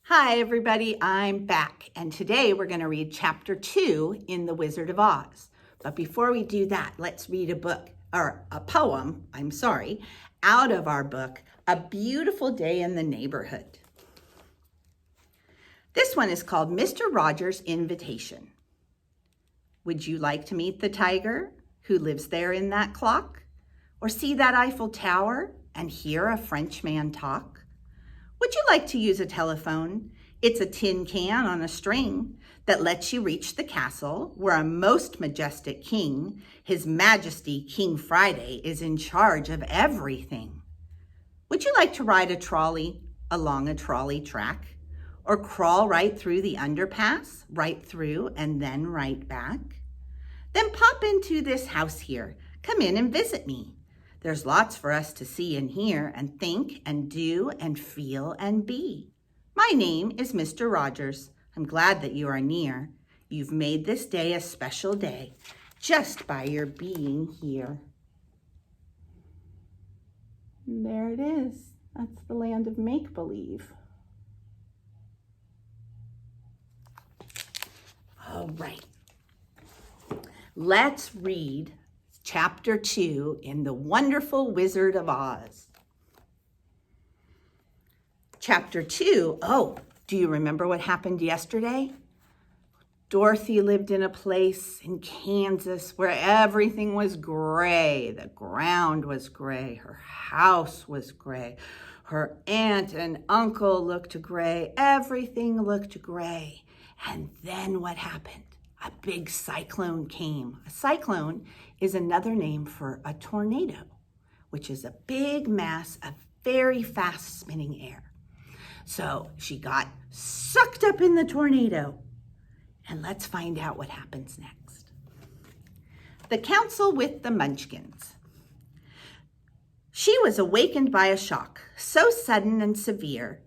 Hi everybody, I'm back, and today we're going to read chapter 2 in The Wizard of Oz. But before we do that, let's read a poem, out of our book, A Beautiful Day in the Neighborhood. This one is called Mr. Rogers' Invitation. Would you like to meet the tiger who lives there in that clock? Or see that Eiffel Tower and hear a Frenchman talk? Would you like to use a telephone? It's a tin can on a string that lets you reach the castle where a most majestic king, His Majesty King Friday, is in charge of everything. Would you like to ride a trolley along a trolley track? Or crawl right through the underpass, right through and then right back? Then pop into this house here. Come in and visit me. There's lots for us to see and hear and think and do and feel and be. My name is Mr. Rogers. I'm glad that you are near. You've made this day a special day just by your being here. And there it is. That's the land of make-believe. All right. Let's read Chapter 2 in The Wonderful Wizard of Oz. Chapter 2, do you remember what happened yesterday? Dorothy lived in a place in Kansas where everything was gray. The ground was gray. Her house was gray. Her aunt and uncle looked gray. Everything looked gray. And then what happened? A big cyclone came. A cyclone is another name for a tornado, which is a big mass of very fast spinning air. So she got sucked up in the tornado. And let's find out what happens next. The Council with the Munchkins. She was awakened by a shock so sudden and severe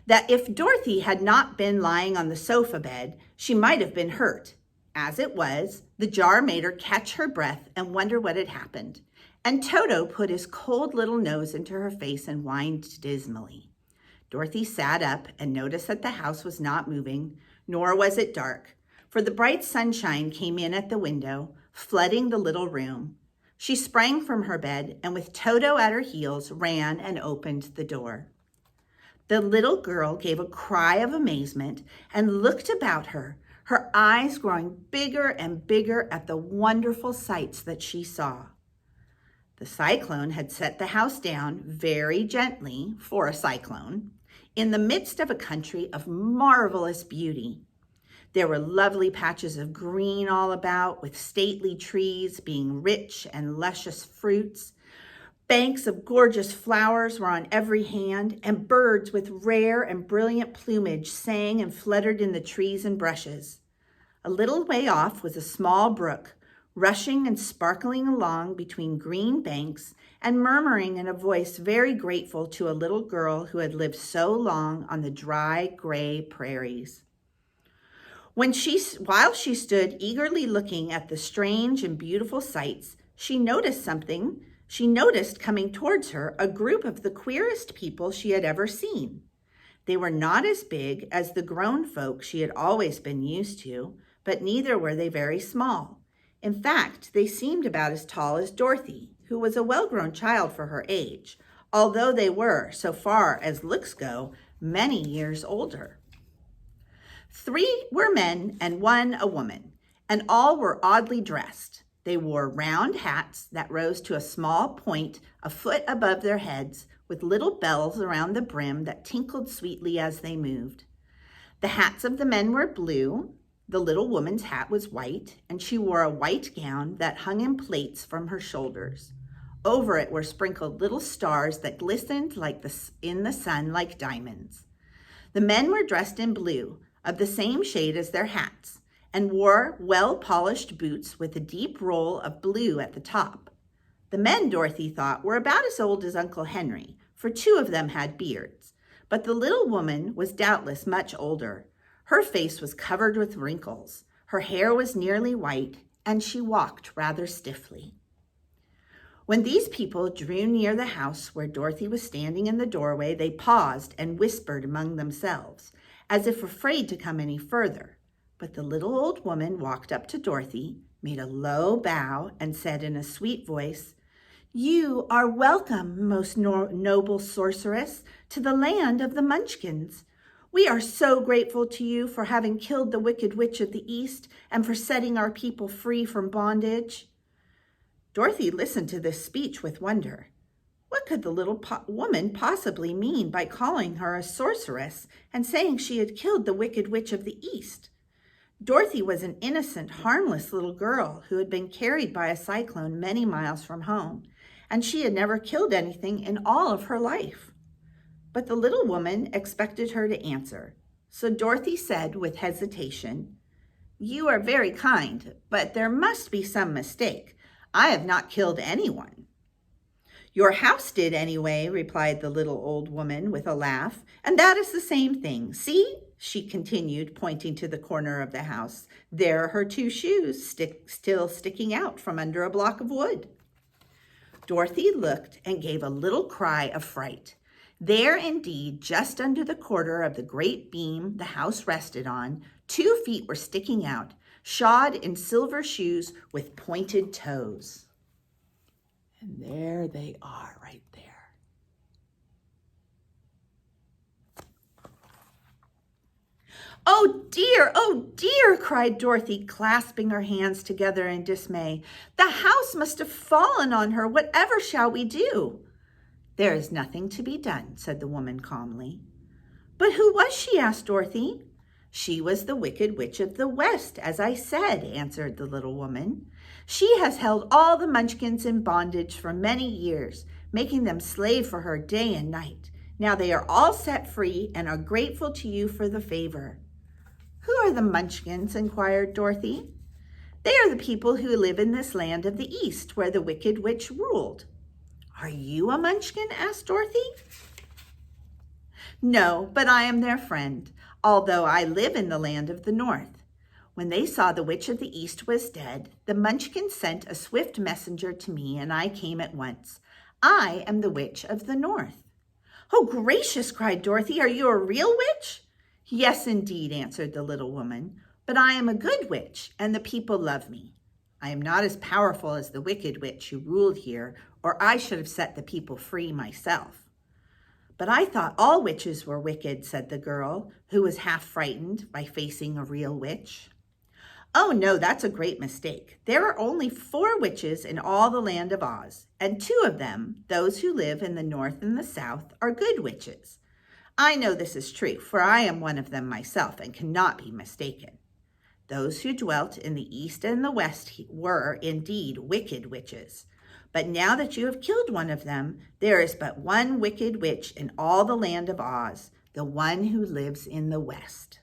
that if Dorothy had not been lying on the sofa bed, she might have been hurt. As it was, the jar made her catch her breath and wonder what had happened. And Toto put his cold little nose into her face and whined dismally. Dorothy sat up and noticed that the house was not moving, nor was it dark, for the bright sunshine came in at the window, flooding the little room. She sprang from her bed and with Toto at her heels ran and opened the door. The little girl gave a cry of amazement and looked about her, her eyes growing bigger and bigger at the wonderful sights that she saw. The cyclone had set the house down very gently for a cyclone in the midst of a country of marvelous beauty. There were lovely patches of green all about, with stately trees being rich and luscious fruits. Banks of gorgeous flowers were on every hand, and birds with rare and brilliant plumage sang and fluttered in the trees and brushes. A little way off was a small brook, rushing and sparkling along between green banks and murmuring in a voice very grateful to a little girl who had lived so long on the dry, gray prairies. While she stood eagerly looking at the strange and beautiful sights, she noticed something. She noticed coming towards her a group of the queerest people she had ever seen. They were not as big as the grown folk she had always been used to, but neither were they very small. In fact, they seemed about as tall as Dorothy, who was a well-grown child for her age, although they were, so far as looks go, many years older. 3 were men and 1 a woman, and all were oddly dressed. They wore round hats that rose to a small point a foot above their heads, with little bells around the brim that tinkled sweetly as they moved. The hats of the men were blue. The little woman's hat was white, and she wore a white gown that hung in plaits from her shoulders. Over it were sprinkled little stars that glistened in the sun like diamonds. The men were dressed in blue, of the same shade as their hats, and wore well-polished boots with a deep roll of blue at the top. The men, Dorothy thought, were about as old as Uncle Henry, for 2 of them had beards, but the little woman was doubtless much older. Her face was covered with wrinkles, her hair was nearly white, and she walked rather stiffly. When these people drew near the house where Dorothy was standing in the doorway, they paused and whispered among themselves, as if afraid to come any further. But the little old woman walked up to Dorothy, made a low bow, and said in a sweet voice, "You are welcome, most noble sorceress, to the land of the Munchkins. We are so grateful to you for having killed the Wicked Witch of the East and for setting our people free from bondage." Dorothy listened to this speech with wonder. What could the little woman possibly mean by calling her a sorceress and saying she had killed the Wicked Witch of the East? Dorothy was an innocent, harmless little girl who had been carried by a cyclone many miles from home, and she had never killed anything in all of her life. But the little woman expected her to answer, so Dorothy said with hesitation, "You are very kind, but there must be some mistake. I have not killed anyone." "Your house did anyway," replied the little old woman with a laugh, "and that is the same thing. See?" she continued, pointing to the corner of the house. "There are her 2 shoes still sticking out from under a block of wood." Dorothy looked and gave a little cry of fright. There indeed, just under the corner of the great beam the house rested on, 2 feet were sticking out, shod in silver shoes with pointed toes. And there they are right there. Oh dear, cried Dorothy, clasping her hands together in dismay. "The house must have fallen on her. Whatever shall we do?" "There is nothing to be done," said the woman calmly. "But who was she?" asked Dorothy. "She was the Wicked Witch of the West, as I said," answered the little woman. "She has held all the Munchkins in bondage for many years, making them slave for her day and night. Now they are all set free and are grateful to you for the favor." "Who are the Munchkins?" inquired Dorothy. "They are the people who live in this land of the East, where the Wicked Witch ruled." "Are you a Munchkin?" asked Dorothy. "No, but I am their friend, although I live in the land of the North. When they saw the Witch of the East was dead, the Munchkins sent a swift messenger to me, and I came at once. I am the Witch of the North." "Oh, gracious!" cried Dorothy. "Are you a real witch?" "Yes, indeed," answered the little woman, "but I am a good witch, and the people love me. I am not as powerful as the Wicked Witch who ruled here, or I should have set the people free myself." "But I thought all witches were wicked," said the girl, who was half frightened by facing a real witch. "Oh, no, that's a great mistake. There are only 4 witches in all the land of Oz, and 2 of them, those who live in the North and the South, are good witches. I know this is true, for I am one of them myself and cannot be mistaken. Those who dwelt in the East and the West were indeed wicked witches. But now that you have killed one of them, there is but one wicked witch in all the land of Oz, the one who lives in the West."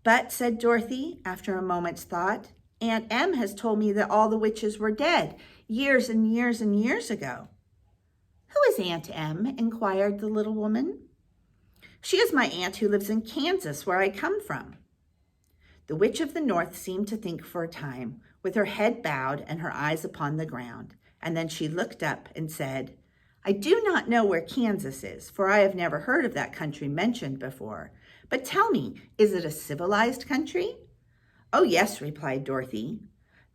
"But," said Dorothy, after a moment's thought, "Aunt Em has told me that all the witches were dead years and years and years ago." "Who is Aunt Em?" inquired the little woman. "She is my aunt who lives in Kansas, where I come from." The Witch of the North seemed to think for a time, with her head bowed and her eyes upon the ground, and then she looked up and said, "I do not know where Kansas is, for I have never heard of that country mentioned before. But tell me, is it a civilized country?" "Oh, yes," replied Dorothy.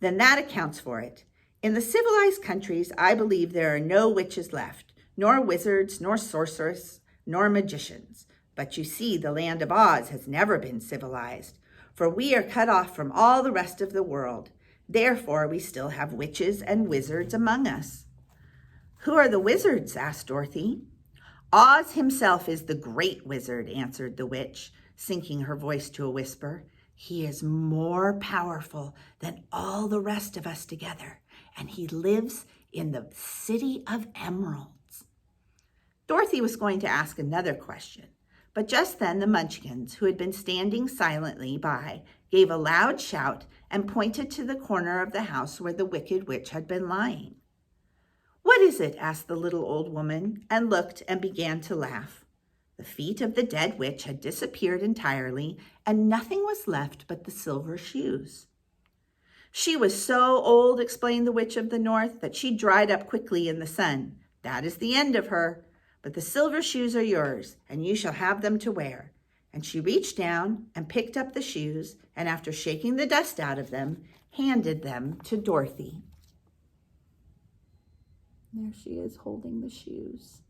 "Then that accounts for it. In the civilized countries, I believe there are no witches left, nor wizards, nor sorcerers, nor magicians. But you see, the land of Oz has never been civilized, for we are cut off from all the rest of the world. Therefore, we still have witches and wizards among us." "Who are the wizards?" asked Dorothy. "Oz himself is the great wizard," answered the witch, sinking her voice to a whisper. "He is more powerful than all the rest of us together, and he lives in the City of Emeralds." Dorothy was going to ask another question, but just then the Munchkins, who had been standing silently by, gave a loud shout and pointed to the corner of the house where the Wicked Witch had been lying. "What is it?" asked the little old woman, and looked and began to laugh. The feet of the dead witch had disappeared entirely, and nothing was left but the silver shoes. "She was so old," explained the Witch of the North, "that she dried up quickly in the sun. That is the end of her. But the silver shoes are yours, and you shall have them to wear. And she reached down and picked up the shoes, and after shaking the dust out of them, handed them to Dorothy. There she is holding the shoes.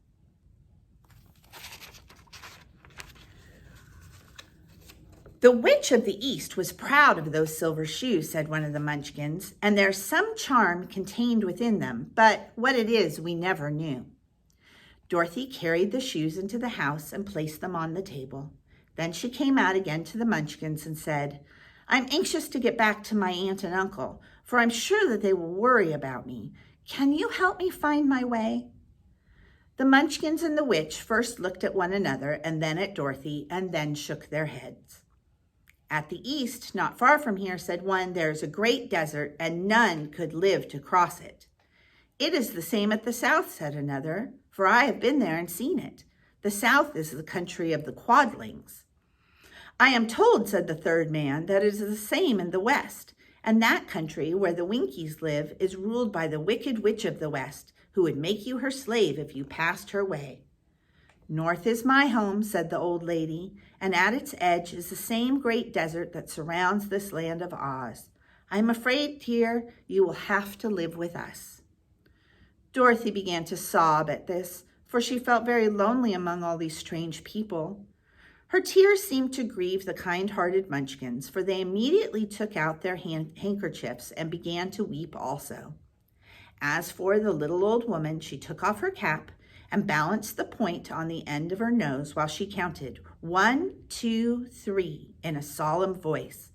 The Witch of the East was proud of those silver shoes, said one of the Munchkins, and there's some charm contained within them, but what it is we never knew. Dorothy carried the shoes into the house and placed them on the table. Then she came out again to the Munchkins and said, I'm anxious to get back to my aunt and uncle, for I'm sure that they will worry about me. Can you help me find my way? The Munchkins and the witch first looked at one another and then at Dorothy and then shook their heads. At the east, not far from here, said one, there is a great desert and none could live to cross it. It is the same at the south, said another, for I have been there and seen it. The south is the country of the Quadlings. I am told, said the third man, that it is the same in the west, and that country where the Winkies live is ruled by the wicked witch of the west, who would make you her slave if you passed her way. North is my home, said the old lady, and at its edge is the same great desert that surrounds this land of Oz. I am afraid, dear, you will have to live with us. Dorothy began to sob at this, for she felt very lonely among all these strange people. Her tears seemed to grieve the kind-hearted Munchkins, for they immediately took out their handkerchiefs and began to weep also. As for the little old woman, she took off her cap and balanced the point on the end of her nose while she counted 1, 2, 3 in a solemn voice.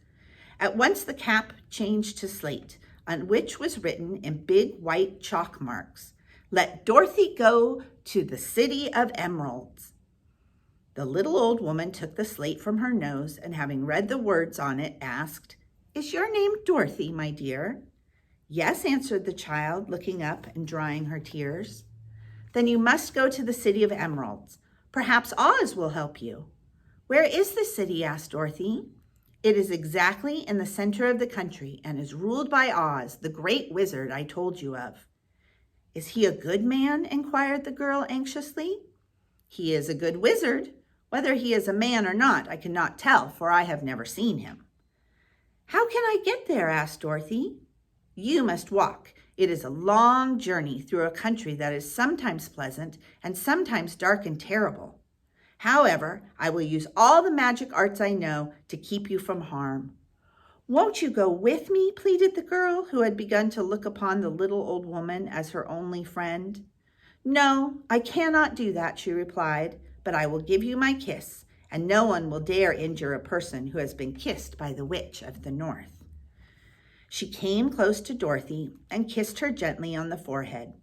At once the cap changed to slate, on which was written in big white chalk marks, Let Dorothy go to the City of Emeralds. The little old woman took the slate from her nose and having read the words on it, asked, Is your name Dorothy, my dear? Yes, answered the child, looking up and drying her tears. Then you must go to the City of Emeralds. Perhaps Oz will help you. Where is the city? Asked Dorothy. It is exactly in the center of the country and is ruled by Oz, the great wizard I told you of. Is he a good man? Inquired the girl anxiously. He is a good wizard. Whether he is a man or not, I cannot tell, for I have never seen him. How can I get there? Asked Dorothy. You must walk. It is a long journey through a country that is sometimes pleasant and sometimes dark and terrible. However, I will use all the magic arts I know to keep you from harm. Won't you go with me? Pleaded the girl, who had begun to look upon the little old woman as her only friend. No, I cannot do that, she replied, but I will give you my kiss, and no one will dare injure a person who has been kissed by the Witch of the North. She came close to Dorothy and kissed her gently on the forehead.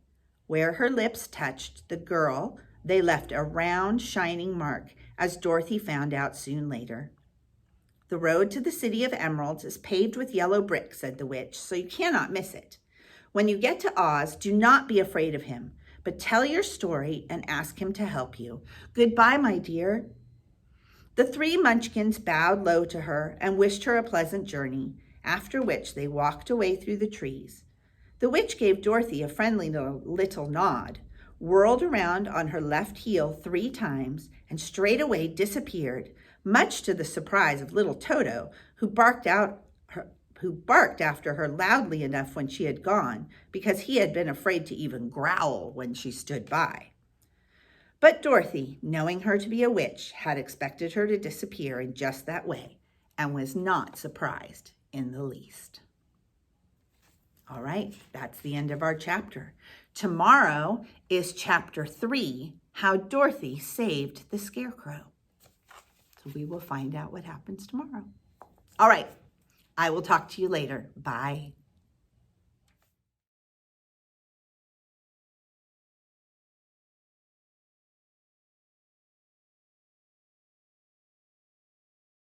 Where her lips touched the girl, they left a round, shining mark, as Dorothy found out soon later. The road to the City of Emeralds is paved with yellow brick, said the witch, so you cannot miss it. When you get to Oz, do not be afraid of him, but tell your story and ask him to help you. Goodbye, my dear. The three Munchkins bowed low to her and wished her a pleasant journey, after which they walked away through the trees. The witch gave Dorothy a friendly little nod, whirled around on her left heel 3 times, and straightway disappeared, much to the surprise of little Toto, who barked after her loudly enough when she had gone, because he had been afraid to even growl when she stood by. But Dorothy, knowing her to be a witch, had expected her to disappear in just that way, and was not surprised in the least. All right, that's the end of our chapter. Tomorrow is chapter 3, How Dorothy Saved the Scarecrow. So we will find out what happens tomorrow. All right, I will talk to you later. Bye.